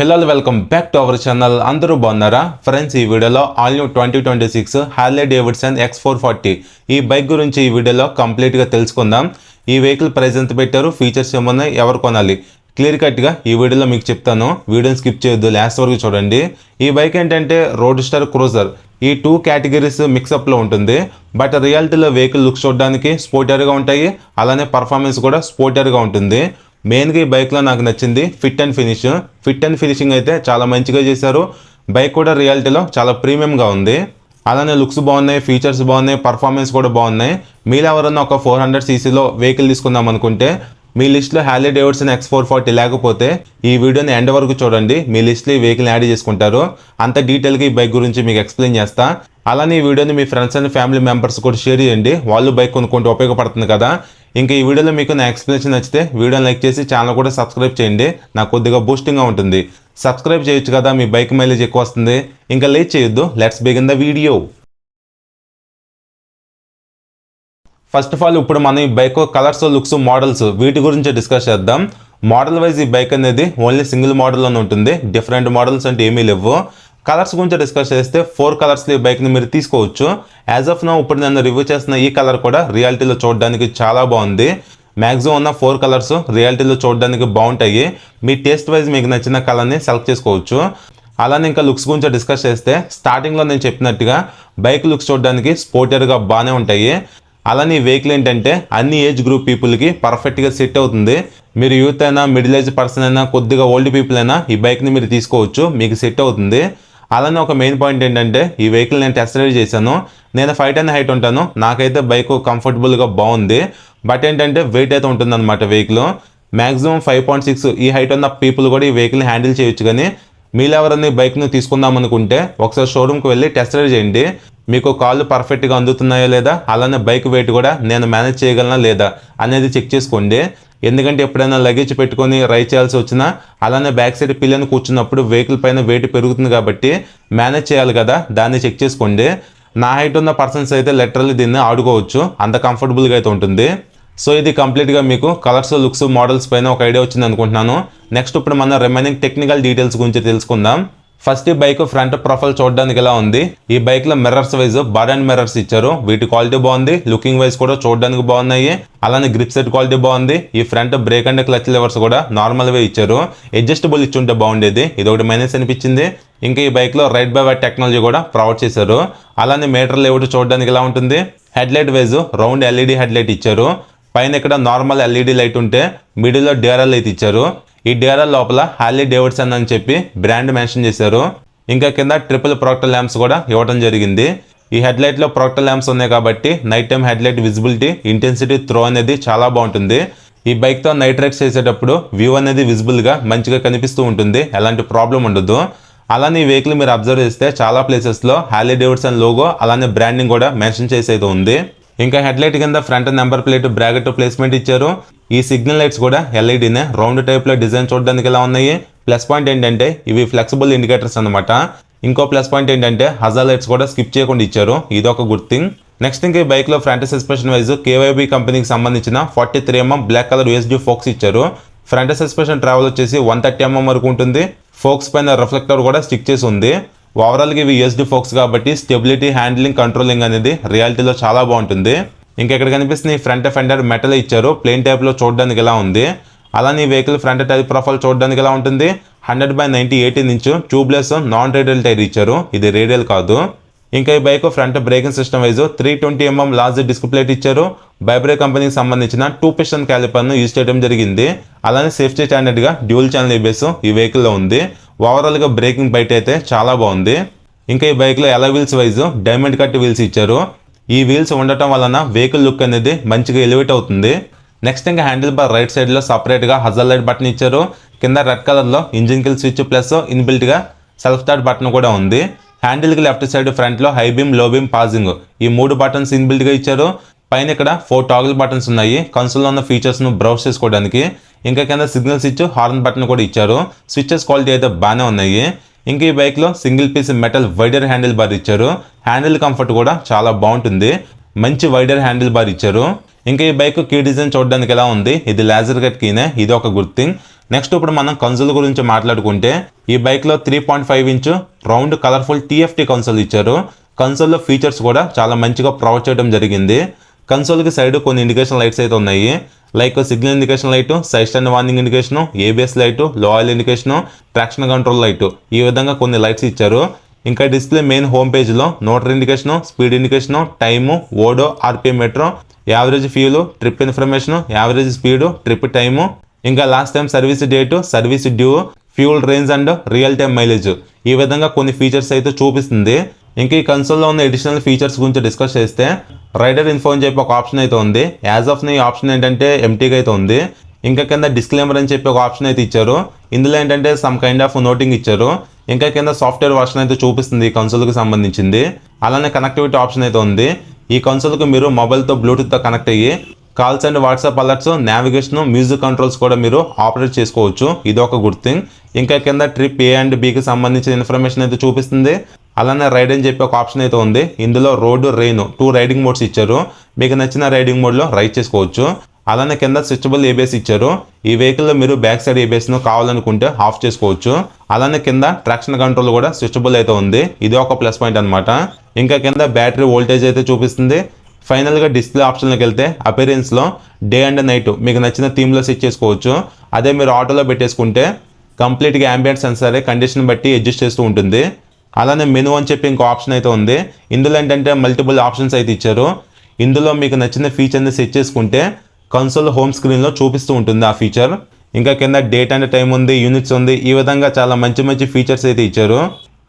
Hello welcome back to our channel. అందరూ బాగున్నారా friends? ఈ వీడియోలో all new 2026 Harley Davidson X440 ఈ బైక్ గురించి ఈ వీడియోలో కంప్లీట్గా తెలుసుకుందాం. ఈ వెహికల్ ప్రైస్ ఎంత పెట్టారు, ఫీచర్స్ ఏమున్నాయి, ఎవరు కొనాలి, క్లియర్ కట్గా ఈ వీడియోలో మీకు చెప్తాను. వీడియోని స్కిప్ చేయొద్దు, లాస్ట్ వరకు చూడండి. ఈ బైక్ ఏంటంటే రోడ్ స్టార్ క్రూజర్, ఈ 2 కేటగిరీస్ మిక్సప్లో ఉంటుంది. బట్ రియాలిటీలో వెహికల్ లుక్స్ చూడడానికి స్పోర్టియర్గా ఉంటాయి, అలానే పర్ఫార్మెన్స్ కూడా స్పోర్టియర్గా ఉంటుంది. మెయిన్గా ఈ బైక్లో నాకు నచ్చింది ఫిట్ అండ్ ఫినిషింగ్ అయితే చాలా మంచిగా చేశారు. బైక్ కూడా రియాలిటీలో చాలా ప్రీమియంగా ఉంది. అలానే లుక్స్ బాగున్నాయి, ఫీచర్స్ బాగున్నాయి, పర్ఫార్మెన్స్ కూడా బాగున్నాయి. మీరు ఎవరన్నా ఒక 400cc వెహికల్ తీసుకుందాం అనుకుంటే మీ లిస్ట్లో హార్లీ డేవిడ్సన్ X440 లేకపోతే ఈ వీడియోని ఎండ్ వరకు చూడండి. మీ లిస్ట్లో ఈ వెహికల్ యాడ్ చేసుకుంటారు. అంత డీటెయిల్గా ఈ బైక్ గురించి మీకు ఎక్స్ప్లెయిన్ చేస్తా. అలానే ఈ వీడియోని మీ ఫ్రెండ్స్ అండ్ ఫ్యామిలీ మెంబర్స్ కూడా షేర్ చేయండి, వాళ్ళు బైక్ కొనుక్కుంటే ఉపయోగపడుతుంది కదా. ఇంకా ఈ వీడియోలో మీకు నా ఎక్స్ప్లెనేషన్ నచ్చితే వీడియోని లైక్ చేసి ఛానల్ కూడా సబ్స్క్రైబ్ చేయండి, నాకు కొద్దిగా బూస్టింగ్గా ఉంటుంది. సబ్స్క్రైబ్ చేయొచ్చు కదా, మీ బైక్ మైలేజ్ ఎక్కువ వస్తుంది. ఇంకా లేట్ చేయొద్దు, let's begin the video. First of all ఇప్పుడు మనం ఈ బైక్ కలర్స్, లుక్స్, మోడల్స్ వీటి గురించి డిస్కస్ చేద్దాం. మోడల్ వైజ్ ఈ బైక్ అనేది ఓన్లీ సింగిల్ మోడల్లోనే ఉంటుంది, డిఫరెంట్ మోడల్స్ అంటే ఏమీ లేవు. కలర్స్ గురించి డిస్కస్ చేస్తే 4 కలర్స్లో ఈ బైక్ని మీరు తీసుకోవచ్చు. యాజ్ ఆఫ్ నౌ ఇప్పుడు నేను రివ్యూ చేస్తున్న ఈ కలర్ కూడా రియాలిటీలో చూడడానికి చాలా బాగుంది. మ్యాక్సిమం ఉన్న 4 కలర్స్ రియాలిటీలో చూడడానికి బాగుంటాయి. మీ టేస్ట్ వైజ్ మీకు నచ్చిన కలర్ని సెలెక్ట్ చేసుకోవచ్చు. అలానే ఇంకా లుక్స్ గురించి డిస్కస్ చేస్తే స్టార్టింగ్లో నేను చెప్పినట్టుగా బైక్ లుక్స్ చూడడానికి స్పోర్టియర్గా బాగానే ఉంటాయి. అలానే ఈ వెహికల్ ఏంటంటే అన్ని ఏజ్ గ్రూప్ పీపుల్కి పర్ఫెక్ట్గా సెట్ అవుతుంది. మీరు యూత్ అయినా, మిడిల్ ఏజ్ పర్సన్ అయినా, కొద్దిగా ఓల్డ్ పీపుల్ అయినా ఈ బైక్ని మీరు తీసుకోవచ్చు, మీకు సెట్ అవుతుంది. అలానే ఒక మెయిన్ పాయింట్ ఏంటంటే ఈ వెహికల్ నేను టెస్ట్ రైడ్ చేశాను. నేను 5'10" హైట్ ఉంటాను, నాకైతే బైక్ కంఫర్టబుల్గా బాగుంది. బట్ ఏంటంటే వెయిట్ అయితే ఉంటుందన్నమాట వెహికల్. మ్యాక్సిమం 5.6 ఈ హైట్ ఉన్న పీపుల్ కూడా ఈ వెహికల్ని హ్యాండిల్ చేయొచ్చు. కానీ మీరు ఎవరైనా బైక్ని తీసుకుందాం అనుకుంటే ఒకసారి షోరూమ్కి వెళ్ళి టెస్ట్ రైడ్ చేయండి, మీకు కాళ్ళు పర్ఫెక్ట్గా అందుతున్నాయో లేదా, అలానే బైక్ వెయిట్ కూడా నేను మేనేజ్ చేయగలనా లేదా అనేది చెక్ చేసుకోండి. ఎందుకంటే ఎప్పుడైనా లగేజ్ పెట్టుకొని రైడ్ చేయాల్సి వచ్చినా, అలానే బ్యాక్ సైడ్ పిల్లని కూర్చున్నప్పుడు వెహికల్ పైన వెయిట్ పెరుగుతుంది కాబట్టి మేనేజ్ చేయాలి కదా, దాన్ని చెక్ చేసుకోండి. నా హైట్ ఉన్న పర్సన్స్ అయితే లిటరల్లీ దీన్ని ఆడుకోవచ్చు, అంత కంఫర్టబుల్గా అయితే ఉంటుంది. సో ఇది కంప్లీట్గా మీకు కలర్స్, లుక్స్, మోడల్స్ పైన ఒక ఐడియా వచ్చింది అనుకుంటున్నాను. నెక్స్ట్ ఇప్పుడు మన రిమైనింగ్ టెక్నికల్ డీటెయిల్స్ గురించి తెలుసుకుందాం. ఫస్ట్ ఈ బైక్ ఫ్రంట్ ప్రొఫైల్ చూడడానికి ఎలా ఉంది. ఈ బైక్లో mirrors wise bar and mirrors ఇచ్చారు, వీటి క్వాలిటీ బాగుంది. లుకింగ్ వైజ్ కూడా చూడడానికి బాగున్నాయి. అలానే గ్రిప్ సెట్ క్వాలిటీ బాగుంది. ఈ front brake and clutch levers కూడా నార్మల్గా ఇచ్చారు, అడ్జస్టబుల్ ఇచ్చుంటే బాగుండేది, ఇది ఒకటి మైనస్ అనిపించింది. ఇంకా ఈ బైక్లో రైడ్ బై వైర్ టెక్నాలజీ కూడా ప్రొవైడ్ చేశారు. అలానే మీటర్ లేఅవుట్ చూడడానికి ఎలా ఉంటుంది. Headlight wise round LED headlight ఇచ్చారు. పైన ఇక్కడ నార్మల్ LED లైట్ ఉంటే మిడిల్లో DRL అయితే ఇచ్చారు. ఈ DRL లోపల హార్లీ డేవిడ్సన్ అని చెప్పి బ్రాండ్ మెన్షన్ చేశారు. ఇంకా కింద ట్రిపుల్ ప్రొజెక్టర్ ల్యాంప్స్ కూడా ఇవ్వడం జరిగింది. ఈ హెడ్లైట్లో ప్రొజెక్టర్ ల్యాంప్స్ ఉన్నాయి కాబట్టి night time headlight visibility, intensity, throw అనేది చాలా బాగుంటుంది. ఈ బైక్తో నైట్ రైడ్స్ చేసేటప్పుడు వ్యూ అనేది విజిబుల్గా మంచిగా కనిపిస్తూ ఉంటుంది, ఎలాంటి ప్రాబ్లం ఉండదు. అలానే ఈ వెహికల్ మీరు అబ్జర్వ్ చేస్తే చాలా ప్లేసెస్లో హార్లీ డేవిడ్సన్ లోగో అలానే బ్రాండింగ్ కూడా మెన్షన్ చేసేది ఉంది. ఇంకా హెడ్లైట్ కింద front number plate, bracket placement ఇచ్చారు. ఈ సిగ్నల్ లైట్స్ కూడా LEDనే రౌండ్ టైప్లో డిజైన్ చూడడానికి ఎలా ఉన్నాయి. ప్లస్ పాయింట్ ఏంటంటే ఇవి ఫ్లెక్సిబుల్ ఇండికేటర్స్ అనమాట. ఇంకో ప్లస్ పాయింట్ ఏంటంటే హజార్ లైట్స్ కూడా స్కిప్ చేయకుండా ఇచ్చారు, ఇది ఒక గుడ్ థింగ్. నెక్స్ట్ ఇంకా ఈ బైక్లో ఫ్రంట్ సస్పెన్షన్ వైజ్ KYB కంపెనీకి సంబంధించిన 43mm black colour USD forks ఇచ్చారు. ఫ్రంట్ సస్పెన్షన్ ట్రావెల్ వచ్చేసి 130mm వరకు ఉంటుంది. ఫోక్స్ పైన రిఫ్లెక్టర్ కూడా స్టిక్ చేసి ఉంది. ఓవరాల్గా ఇవి USD ఫోక్స్ కాబట్టి స్టెబిలిటీ, హ్యాండ్లింగ్, కంట్రోలింగ్ అనేది రియాలిటీలో చాలా బాగుంటుంది. ఇంకా ఇక్కడ కనిపిస్తున్న ఈ ఫ్రంట్ ఫెండర్ మెటల్ ఇచ్చారు, ప్లెయిన్ టైప్లో చూడడానికి ఎలా ఉంది. అలానే ఈ వెహికల్ ఫ్రంట్ టైర్ ప్రొఫైల్ చూడడానికి ఎలా ఉంటుంది. 100/90 18" ట్యూబ్లెస్ నాన్ రేడియల్ టైర్ ఇచ్చారు, ఇది రేడియల్ కాదు. ఇంకా ఈ bike front braking system wise 320mm large disc plate ఇచ్చారు. బైబ్రే కంపెనీకి సంబంధించిన 2 పిస్టన్ క్యాలిపర్ను యూజ్ చేయడం జరిగింది. అలానే సేఫ్టీ స్టాండర్డ్గా డ్యూల్ ఛానల్ ABS ఈ వెహికల్లో ఉంది. ఓవరాల్గా బ్రేకింగ్ బైట్ అయితే చాలా బాగుంది. ఇంకా ఈ బైక్లో alloy wheels wise diamond cut wheels ఇచ్చారు. ఈ వీల్స్ ఉండటం వలన వెహికల్ లుక్ అనేది మంచిగా ఎలివేట్ అవుతుంది. నెక్స్ట్ ఇంకా హ్యాండిల్ బార్ రైట్ సైడ్లో సపరేట్గా హజర్ లైట్ బటన్ ఇచ్చారు. కింద రెడ్ కలర్లో ఇంజిన్ కిల్ స్విచ్ ప్లస్ ఇన్బిల్ట్గా సెల్ఫ్ స్టార్ట్ బటన్ కూడా ఉంది. హ్యాండిల్కి లెఫ్ట్ సైడ్ ఫ్రంట్లో high beam, low beam, passing ఈ 3 బటన్స్ ఇన్బిల్ట్గా ఇచ్చారు. పైన ఇక్కడ 4 టాగిల్ బటన్స్ ఉన్నాయి, కన్సోల్లో ఉన్న ఫీచర్స్ను బ్రౌజ్ చేసుకోవడానికి. ఇంకా కింద సిగ్నల్ స్విచ్, హార్న్ బటన్ కూడా ఇచ్చారు. స్విచెస్ క్వాలిటీ అయితే బాగానే ఉన్నాయి. ఇంకా ఈ బైక్లో single piece metal wider handle bar ఇచ్చారు. హ్యాండిల్ కంఫర్ట్ కూడా చాలా బాగుంటుంది, మంచి వైడర్ హ్యాండిల్ బార్ ఇచ్చారు. ఇంకా ఈ బైక్ కీ డిజైన్ చూడడానికి ఎలా ఉంది. ఇది లేజర్ కట్ కీనే, ఇది ఒక గుడ్ థింగ్. నెక్స్ట్ ఇప్పుడు మనం కన్సోల్ గురించి మాట్లాడుకుంటే ఈ బైక్లో 3.5 inch round colourful TFT console ఇచ్చారు. కన్సోల్లో ఫీచర్స్ కూడా చాలా మంచిగా ప్రొవైడ్ చేయడం జరిగింది. కన్సోల్కి సైడ్ కొన్ని ఇండికేషన్ లైట్స్ అయితే ఉన్నాయి. Like signal indication light, side stand warning indication, ABS light, low oil indication, traction control light, ఈ విధంగా కొన్ని లైట్స్ ఇచ్చారు. ఇంకా డిస్ప్లే మెయిన్ హోమ్ పేజ్లో neutral indication, speed indication, time, odo, RPM meter, average fuel, trip information, average speed, trip time, ఇంకా last time service date, service due, fuel range and real time mileage, ఈ విధంగా కొన్ని features అయితే చూపిస్తుంది. ఇంకా ఈ కన్సోల్లో ఉన్న అడిషనల్ ఫీచర్స్ గురించి డిస్కస్ చేస్తే రైడర్ ఇన్ఫో అని చెప్పి ఒక ఆప్షన్ అయితే ఉంది. యాజ్ ఆఫ్ ఈ ఆప్షన్ ఏంటంటే ఎంటీగా అయితే ఉంది. ఇంకా కింద డిస్క్లైమర్ అని చెప్పి ఒక ఆప్షన్ అయితే ఇచ్చారు. ఇందులో ఏంటంటే సమ్ కైండ్ ఆఫ్ నోటింగ్ ఇచ్చారు. ఇంకా కింద సాఫ్ట్వేర్ వర్షన్ అయితే చూపిస్తుంది ఈ కన్సోల్కి సంబంధించింది. అలానే కనెక్టివిటీ ఆప్షన్ అయితే ఉంది. ఈ కన్సోల్కి మీరు మొబైల్తో బ్లూటూత్తో కనెక్ట్ అయ్యి calls and WhatsApp alerts, navigation, music controls కూడా మీరు ఆపరేట్ చేసుకోవచ్చు. ఇది ఒక గుడ్ థింగ్. ఇంకా కింద ట్రిప్ A అండ్ Bకి సంబంధించిన ఇన్ఫర్మేషన్ అయితే చూపిస్తుంది. అలానే రైడ్ అని చెప్పి ఒక ఆప్షన్ అయితే ఉంది. ఇందులో రోడ్, రెయిన్ 2 రైడింగ్ మోడ్స్ ఇచ్చారు. మీకు నచ్చిన రైడింగ్ మోడ్లో రైడ్ చేసుకోవచ్చు. అలానే కింద స్విచబుల్ ABS ఇచ్చారు. ఈ వెహికల్లో మీరు బ్యాక్ సైడ్ ABSను కావాలనుకుంటే ఆఫ్ చేసుకోవచ్చు. అలానే కింద ట్రాక్షన్ కంట్రోల్ కూడా స్విచబుల్ అయితే ఉంది. ఇది ఒక ప్లస్ పాయింట్ అనమాట. ఇంకా కింద బ్యాటరీ వోల్టేజ్ అయితే చూపిస్తుంది. ఫైనల్గా డిస్ప్లే ఆప్షన్లోకి వెళ్తే అపీరెన్స్లో డే అండ్ నైట్ మీకు నచ్చిన థీమ్లో సెట్ చేసుకోవచ్చు. అదే మీరు ఆటోలో పెట్టేసుకుంటే కంప్లీట్గా యాంబియంట్ సెన్సారే కండిషన్ బట్టి అడ్జస్ట్ చేస్తూ ఉంటుంది. అలానే మెనూ అని చెప్పి ఇంకో ఆప్షన్ అయితే ఉంది. ఇందులో ఏంటంటే మల్టిపుల్ ఆప్షన్స్ అయితే ఇచ్చారు. ఇందులో మీకు నచ్చిన ఫీచర్ని సెట్ చేసుకుంటే కన్సోల్ హోమ్ స్క్రీన్లో చూపిస్తూ ఉంటుంది ఆ ఫీచర్. ఇంకా కింద డేట్ అండ్ టైం ఉంది, యూనిట్స్ ఉంది, ఈ విధంగా చాలా మంచి మంచి ఫీచర్స్ అయితే ఇచ్చారు.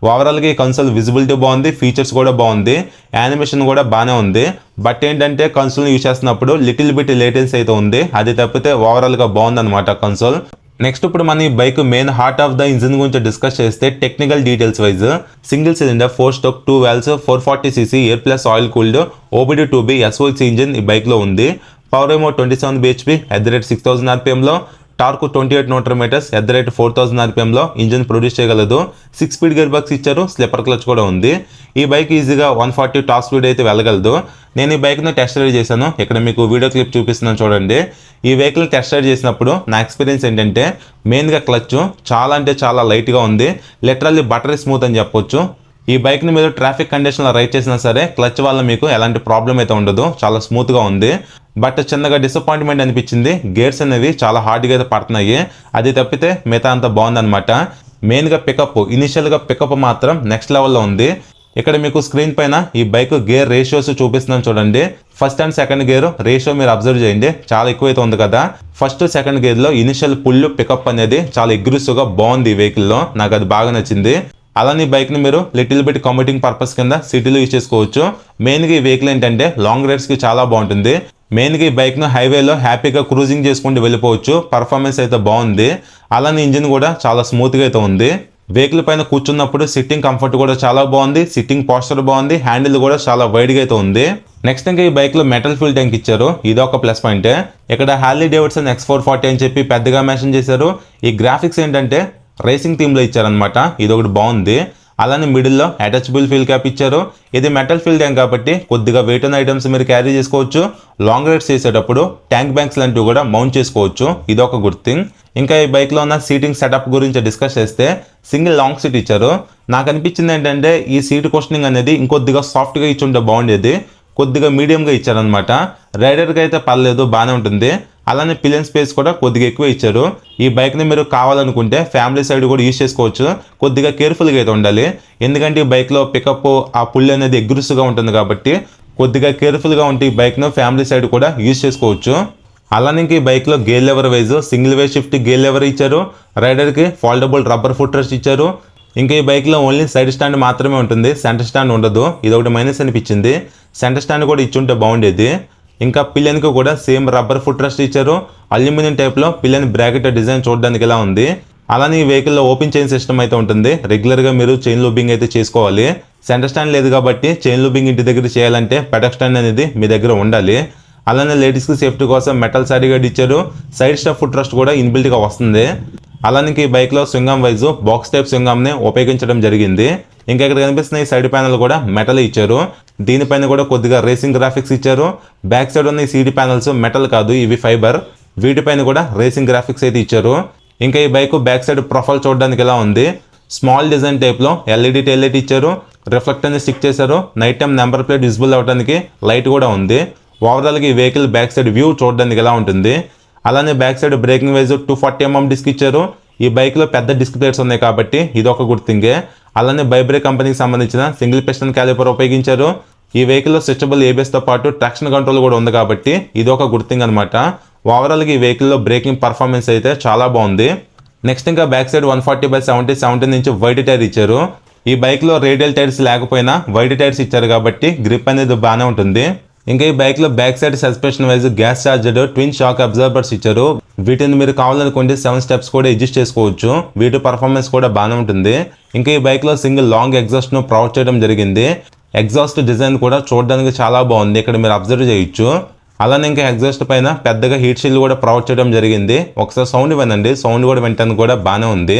ఓవరాల్గా ఈ కన్సోల్ విజిబిలిటీ బాగుంది, ఫీచర్స్ కూడా బాగుంది, యానిమేషన్ కూడా బాగానే ఉంది. బట్ ఏంటంటే కన్సోల్ని యూజ్ చేస్తున్నప్పుడు లిటిల్ బిట్ లేటెన్సీ అయితే ఉంది. అది తప్పితే ఓవరాల్గా బాగుందన్నమాట కన్సోల్. నెక్స్ట్ ఇప్పుడు మన ఈ bike main heart of the engine గురించి డిస్కస్ చేస్తే technical details wise single cylinder 4 stroke 2 valves 440cc air plus oil cooled OBD2B SOHC engine ఈ బైక్లో ఉంది. పవర్ ఏమో 27 bhp @6000 RPMలో, టార్క్ 28 న్యూటన్ మీటర్స్ @4000 RPMలో ఇంజిన్ ప్రొడ్యూస్ చేయగలదు. 6 స్పీడ్ గేర్ బాక్స్ ఇచ్చారు, స్లిప్పర్ క్లచ్ కూడా ఉంది. ఈ బైక్ ఈజీగా 140 టాప్ స్పీడ్ అయితే వెళ్ళగలదు. నేను ఈ బైక్ను టెస్ట్ రైడ్ చేశాను. ఇక్కడ మీకు వీడియో క్లిప్ చూపిస్తున్నాను చూడండి. ఈ వెహికల్ టెస్ట్ రైడ్ చేసినప్పుడు నా ఎక్స్పీరియన్స్ ఏంటంటే మెయిన్గా క్లచ్ చాలా అంటే చాలా లైట్గా ఉంది. లిటరల్లీ బటరీ స్మూత్ అని చెప్పొచ్చు. ఈ బైక్ని మీరు ట్రాఫిక్ కండిషన్లో రైడ్ చేసినా సరే క్లచ్ వల్ల మీకు ఎలాంటి ప్రాబ్లం అయితే ఉండదు, చాలా స్మూత్గా ఉంది. బట్ చిన్నగా డిసప్పాయింట్మెంట్ అనిపించింది, గేర్స్ అనేవి చాలా హార్డ్గా అయితే పడుతున్నాయి. అది తప్పితే మిగతా అంతా బాగుందన్నమాట. మెయిన్గా పికప్, ఇనిషియల్గా పికప్ మాత్రం నెక్స్ట్ లెవెల్లో ఉంది. ఇక్కడ మీకు స్క్రీన్ పైన ఈ బైక్ గేర్ రేషియోస్ చూపిస్తున్నాను చూడండి. First and second gear ratio మీరు అబ్జర్వ్ చేయండి, చాలా ఎక్కువైతే ఉంది కదా. ఫస్ట్ సెకండ్ గేర్లో ఇనిషియల్ పుల్ పికప్ అనేది చాలా అగ్రెసివ్గా బాగుంది ఈ వెహికల్లో, నాకు అది బాగా నచ్చింది. అలానే ఈ బైక్ని మీరు లిటిల్ బిట్ కమ్యూటింగ్ పర్పస్ కింద సిటీలో యూజ్ చేసుకోవచ్చు. మెయిన్గా ఈ వెహికల్ ఏంటంటే లాంగ్ రైడ్స్కి చాలా బాగుంటుంది. మెయిన్గా ఈ బైక్ను హైవేలో హ్యాపీగా క్రూజింగ్ చేసుకుంటూ వెళ్ళిపోవచ్చు. పర్ఫార్మెన్స్ అయితే బాగుంది. అలానే ఇంజిన్ కూడా చాలా స్మూత్గా అయితే ఉంది. వెహికల్ పైన కూర్చున్నప్పుడు సిట్టింగ్ కంఫర్ట్ కూడా చాలా బాగుంది, సిట్టింగ్ పోస్చర్ బాగుంది, హ్యాండిల్ కూడా చాలా వైడ్గా అయితే ఉంది. నెక్స్ట్ ఇంకా ఈ బైక్లో మెటల్ ఫ్యూల్ ట్యాంక్ ఇచ్చారు, ఇది ఒక ప్లస్ పాయింటే. ఇక్కడ హార్లీ డేవిడ్సన్ X440 అని చెప్పి పెద్దగా మెన్షన్ చేశారు. ఈ గ్రాఫిక్స్ ఏంటంటే రేసింగ్ థీమ్లో ఇచ్చారనమాట, ఇది ఒకటి బాగుంది. అలానే మిడిల్లో అటాచబుల్ ఫీల్ క్యాప్ ఇచ్చారు. ఇది మెటల్ ఫీల్ ట్యాంక్ కాబట్టి కొద్దిగా వెయిట్ ఉన్న ఐటమ్స్ మీరు క్యారీ చేసుకోవచ్చు. లాంగ్ రైడ్స్ చేసేటప్పుడు ట్యాంక్ బ్యాంక్స్ లాంటివి కూడా మౌంట్ చేసుకోవచ్చు, ఇది ఒక గుడ్ థింగ్. ఇంకా ఈ బైక్లో ఉన్న సీటింగ్ సెటప్ గురించి డిస్కస్ చేస్తే సింగిల్ లాంగ్ సీట్ ఇచ్చారు. నాకు అనిపించింది ఏంటంటే ఈ సీట్ కుషనింగ్ అనేది ఇంకొద్దిగా సాఫ్ట్గా ఇచ్చుంటే బాగుండేది, కొద్దిగా మీడియంగా ఇచ్చారనమాట. రైడర్కి అయితే పర్లేదు, బాగానే ఉంటుంది. అలానే పిలియన్ స్పేస్ కూడా కొద్దిగా ఎక్కువ ఇచ్చారు. ఈ బైక్ని మీరు కావాలనుకుంటే ఫ్యామిలీ సైడ్ కూడా యూజ్ చేసుకోవచ్చు, కొద్దిగా కేర్ఫుల్గా అయితే ఉండాలి. ఎందుకంటే ఈ బైక్లో పికప్ ఆ పుల్ అనేది అగ్రెసివ్గా ఉంటుంది కాబట్టి కొద్దిగా కేర్ఫుల్గా ఉంటే ఈ బైక్ను ఫ్యామిలీ సైడ్ కూడా యూజ్ చేసుకోవచ్చు. అలానే ఇంక ఈ బైక్లో gear lever wise single way shift gear lever ఇచ్చారు. రైడర్కి ఫోల్డబుల్ రబ్బర్ ఫుట్ రెస్ట్ ఇచ్చారు. ఇంకా ఈ బైక్లో ఓన్లీ సైడ్ స్టాండ్ మాత్రమే ఉంటుంది, సెంటర్ స్టాండ్ ఉండదు, ఇది ఒకటి మైనస్ అనిపించింది. సెంటర్ స్టాండ్ కూడా ఇచ్చుంటే బాగుండేది. ఇంకా పిల్లన్కి కూడా సేమ్ రబ్బర్ ఫుట్ రెస్ట్ ఇచ్చారు. అల్యూమినియం టైప్లో పిల్లన్ బ్రాకెట్ డిజైన్ చూడడానికి ఇలా ఉంది. అలానే ఈ వెహికల్లో ఓపెన్ చైన్ సిస్టమ్ అయితే ఉంటుంది, రెగ్యులర్గా మీరు చైన్ లూబింగ్ అయితే చేసుకోవాలి. సెంటర్ స్టాండ్ లేదు కాబట్టి చైన్ లూబింగ్ ఇంటి దగ్గర చేయాలంటే పెడక్ స్టాండ్ అనేది మీ దగ్గర ఉండాలి. అలానే లేడీస్కి సేఫ్టీ కోసం మెటల్ సారీ గార్డ్ ఇచ్చారు. సైడ్ స్టెప్ ఫుట్ రెస్ట్ కూడా ఇన్బిల్ట్గా వస్తుంది. అలానే ఈ బైక్లో స్వింగమ్ వైజ్ బాక్స్ టైప్ స్వింగమ్ని ఉపయోగించడం జరిగింది. ఇంకా ఇక్కడ కనిపిస్తున్న ఈ సైడ్ ప్యానల్ కూడా మెటల్ ఇచ్చారు. దీనిపైన కూడా కొద్దిగా రేసింగ్ గ్రాఫిక్స్ ఇచ్చారు. బ్యాక్ సైడ్ ఉన్న ఈ సీడీ ప్యానల్స్ మెటల్ కాదు, ఇవి ఫైబర్, వీటిపైన కూడా రేసింగ్ గ్రాఫిక్స్ అయితే ఇచ్చారు. ఇంకా ఈ బైక్ బ్యాక్ సైడ్ ప్రొఫైల్ చూడడానికి ఇలా ఉంది. స్మాల్ డిజైన్ టైప్లో ఎల్ఈడి టైల్ లైట్ ఇచ్చారు, రిఫ్లెక్టర్ని స్టిక్ చేశారు, night time number plate visible అవడానికి లైట్ కూడా ఉంది. ఓవరాల్గా ఈ వెహికల్ బ్యాక్ సైడ్ వ్యూ చూడడానికి ఎలా ఉంటుంది. అలానే back side braking wise 240mm disc ఇచ్చారు. ఈ బైక్లో పెద్ద డిస్క్ ప్లేట్స్ ఉన్నాయి కాబట్టి ఇది ఒక గుడ్ థింగే. అలానే బైబ్రేక్ కంపెనీకి సంబంధించిన సింగిల్ పిస్టన్ క్యాలిపర్ ఉపయోగించారు. ఈ వెహికల్లో స్విచబుల్ ఏబిఎస్తో పాటు ట్రాక్షన్ కంట్రోల్ కూడా ఉంది కాబట్టి ఇది ఒక గుడ్ థింగ్ అనమాట. ఓవరాల్గా ఈ వెహికల్లో బ్రేకింగ్ పర్ఫార్మెన్స్ అయితే చాలా బాగుంది. నెక్స్ట్ ఇంకా back side 140/70 17 inch wide tyre ఇచ్చారు. ఈ బైక్లో రేడియల్ టైర్స్ లేకపోయినా వైట్ టైర్స్ ఇచ్చారు కాబట్టి గ్రిప్ అనేది బాగానే ఉంటుంది. ఇంకా ఈ బైక్లో back side suspension wise gas charger twin shock absorbers ఇచ్చారు. వీటిని మీరు కావాలనుకుంటే 7 స్టెప్స్ కూడా అడ్జస్ట్ చేసుకోవచ్చు. వీటి పర్ఫార్మెన్స్ కూడా బాగానే ఉంటుంది. ఇంకా ఈ బైక్లో సింగిల్ లాంగ్ ఎగ్జాస్ట్ను ప్రొవైడ్ చేయడం జరిగింది. ఎగ్జాస్ట్ డిజైన్ కూడా చూడడానికి చాలా బాగుంది, ఇక్కడ మీరు అబ్జర్వ్ చేయొచ్చు. అలానే ఇంకా ఎగ్జాస్ట్ పైన పెద్దగా హీట్ షీల్డ్ కూడా ప్రొవైడ్ చేయడం జరిగింది. ఒకసారి సౌండ్ వినండి, సౌండ్ కూడా వినడానికి కూడా బాగానే ఉంది.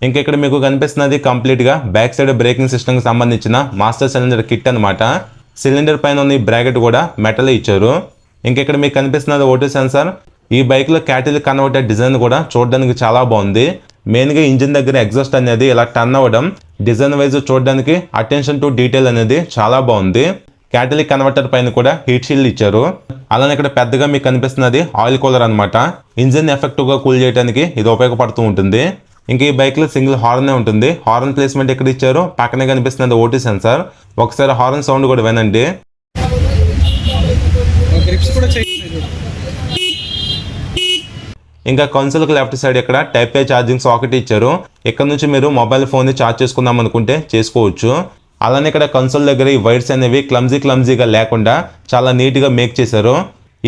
ఇంకా ఇక్కడ మీకు కనిపిస్తున్నది కంప్లీట్గా బ్యాక్ సైడ్ బ్రేకింగ్ సిస్టమ్కి సంబంధించిన మాస్టర్ సిలిండర్ కిట్ అనమాట. సిలిండర్ పైన ఉన్న ఈ బ్రాకెట్ కూడా మెటల్ ఇచ్చారు. ఇంకా ఇక్కడ మీకు కనిపిస్తున్నది ఓటీ సెన్సార్. ఈ బైక్లో క్యాటిల్ కన్వర్టర్ డిజైన్ కూడా చూడడానికి చాలా బాగుంది. మెయిన్గా ఇంజిన్ దగ్గర ఎగ్జాస్ట్ అనేది ఇలా టర్న్ అవ్వడం డిజైన్ వైజ్ చూడడానికి అటెన్షన్ టు డీటెయిల్ అనేది చాలా బాగుంది. క్యాటలిక్ కన్వర్టర్ పైన కూడా హీట్ షీల్డ్ ఇచ్చారు. అలానే ఇక్కడ పెద్దగా మీకు కనిపిస్తున్నది ఆయిల్ కూలర్ అనమాట. ఇంజిన్ ఎఫెక్టివ్గా కూల్ చేయడానికి ఇది ఉపయోగపడుతూ ఉంటుంది. ఇంకా ఈ బైక్లో సింగిల్ హార్న్ ఉంటుంది. హార్న్ ప్లేస్మెంట్ ఎక్కడ ఇచ్చారో పక్కనే కనిపిస్తున్నది ఓటీ సెన్సార్. ఒకసారి హార్న్ సౌండ్ కూడా వినండి. ఇంకా కన్సోల్కి లెఫ్ట్ సైడ్ ఇక్కడ టైప్ ఏ ఛార్జింగ్ సాకెట్ ఇచ్చారు. ఇక్కడ నుంచి మీరు మొబైల్ ఫోన్ని ఛార్జ్ చేసుకుందాం అనుకుంటే చేసుకోవచ్చు. అలానే ఇక్కడ కన్సోల్ దగ్గర ఈ వైర్స్ అనేవి క్లమ్జీగా లేకుండా చాలా నీట్గా మేక్ చేశారు.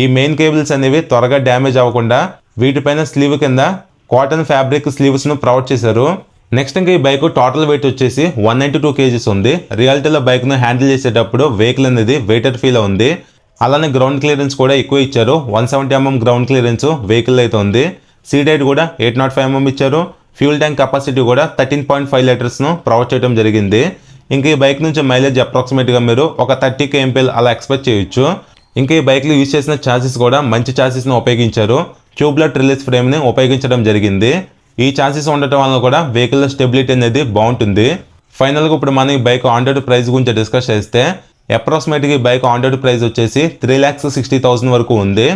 ఈ మెయిన్ కేబుల్స్ అనేవి త్వరగా డ్యామేజ్ అవ్వకుండా వీటిపైన స్లీవ్ కింద కాటన్ ఫ్యాబ్రిక్ స్లీవ్స్ను ప్రొవైడ్ చేశారు. నెక్స్ట్ ఇంకా ఈ బైక్ టోటల్ వెయిట్ వచ్చేసి 192 kgs ఉంది. రియాలిటీలో బైక్ను హ్యాండిల్ చేసేటప్పుడు వెహికల్ అనేది వెయిటెడ్ ఫీల్ ఉంది. అలానే గ్రౌండ్ క్లియరెన్స్ కూడా ఎక్కువ ఇచ్చారు. 170mm గ్రౌండ్ క్లియరెన్స్ వెహికల్ అయితే ఉంది. సీట్ హైట్ కూడా 805mm ఇచ్చారు. ఫ్యూల్ ట్యాంక్ కెపాసిటీ కూడా 13.5 లీటర్స్ను ప్రొవైడ్ చేయడం జరిగింది. ఇంకా ఈ బైక్ నుంచి మైలేజ్ అప్రాక్సిమేట్గా మీరు ఒక 30 kmpl అలా ఎక్స్పెక్ట్ చేయొచ్చు. ఇంకా ఈ బైక్లో యూజ్ చేసిన ఛాసిస్ కూడా మంచి ఛాసిస్ను ఉపయోగించారు. ట్యూబ్లెట్ రిలీజ్ ఫ్రేమ్ని ఉపయోగించడం జరిగింది. ఈ ఛాసిస్ ఉండటం వల్ల కూడా వెహికల్లో స్టెబిలిటీ అనేది బాగుంటుంది. ఫైనల్గా ఇప్పుడు మనం ఈ బైక్ ఆన్ రోడ్ ప్రైస్ గురించి డిస్కస్ చేస్తే అప్రాక్సిమేట్గా ఈ బైక్ ఆన్ రోడ్ ప్రైస్ వచ్చేసి 3,60,000 వరకు ఉంది.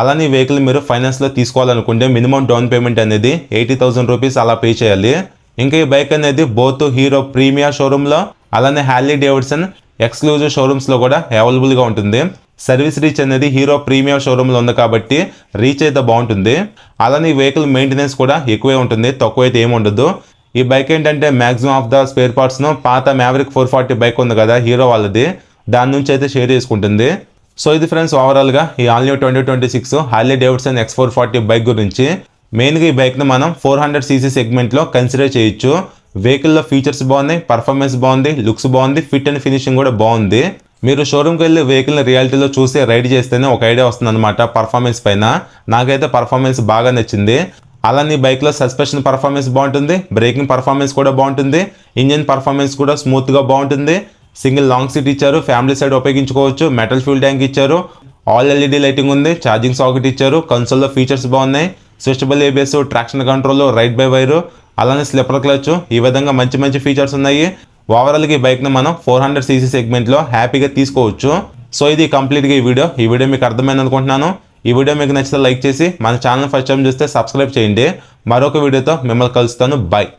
అలానే ఈ వెహికల్ మీరు ఫైనాన్స్లో తీసుకోవాలనుకుంటే మినిమం డౌన్ పేమెంట్ అనేది 80,000 రూపీస్ అలా పే చేయాలి. ఇంకా ఈ బైక్ అనేది బోత్ హీరో ప్రీమియర్ షోరూంలో అలానే హార్లీ డేవిడ్సన్ ఎక్స్క్లూజివ్ షోరూమ్స్లో కూడా అవైలబుల్గా ఉంటుంది. సర్వీస్ రీచ్ అనేది హీరో ప్రీమియర్ షోరూంలో ఉంది కాబట్టి రీచ్ అయితే బాగుంటుంది. అలానే ఈ వెహికల్ మెయింటెనెన్స్ కూడా ఎక్కువే ఉంటుంది, తక్కువ అయితే ఏమి ఉండదు. ఈ బైక్ ఏంటంటే మ్యాక్సిమం ఆఫ్ ద స్పేర్ పార్ట్స్ను పాత మ్యావరిక్ 440 బైక్ ఉంది కదా హీరో వాళ్ళది, దాని నుంచి అయితే షేర్ చేసుకుంటుంది. సో ఇది ఫ్రెండ్స్ ఓవరాల్గా ఈ all new 2026 Harley Davidson X440 bike గురించి. మెయిన్గా ఈ బైక్ను మనం 400cc సెగ్మెంట్లో కన్సిడర్ చేయొచ్చు. వెహికల్లో ఫీచర్స్ బాగున్నాయి, పర్ఫార్మెన్స్ బాగుంది, లుక్స్ బాగుంది, ఫిట్ అండ్ ఫినిషింగ్ కూడా బాగుంది. మీరు షోరూమ్కి వెళ్ళి వెహికల్ని రియాలిటీలో చూసి రైడ్ చేస్తేనే ఒక ఐడియా వస్తుంది అనమాట పర్ఫార్మెన్స్ పైన. నాకైతే పర్ఫార్మెన్స్ బాగా నచ్చింది. అలానే బైక్లో సస్పెన్షన్ పర్ఫార్మెన్స్ బాగుంటుంది, బ్రేకింగ్ పర్ఫార్మెన్స్ కూడా బాగుంటుంది, ఇంజిన్ పర్ఫార్మెన్స్ కూడా స్మూత్గా బాగుంటుంది. సింగిల్ లాంగ్ సీట్ ఇచ్చారు, ఫ్యామిలీ సైడ్ ఉపయోగించుకోవచ్చు, మెటల్ ఫ్యూల్ ట్యాంక్ ఇచ్చారు, ఆల్ ఎల్ఈడి లైటింగ్ ఉంది, ఛార్జింగ్ సాకెట్ ఇచ్చారు, కన్సోల్లో ఫీచర్స్ బాగున్నాయి, switchable ABS, traction control, ride by wire, అలానే స్లిప్పర్ క్లచ్, ఈ విధంగా మంచి మంచి ఫీచర్స్ ఉన్నాయి. ఓవరాల్గా ఈ బైక్ని మనం 400cc సెగ్మెంట్లో హ్యాపీగా తీసుకోవచ్చు. సో ఇది కంప్లీట్గా ఈ వీడియో మీకు అర్థమైంది అనుకుంటున్నాను. ఈ వీడియో మీకు నచ్చితే లైక్ చేసి మన ఛానల్ ఫస్ట్ టైం చూస్తే సబ్స్క్రైబ్ చేయండి. మరొక వీడియోతో మిమ్మల్ని కలుస్తాను. బాయ్.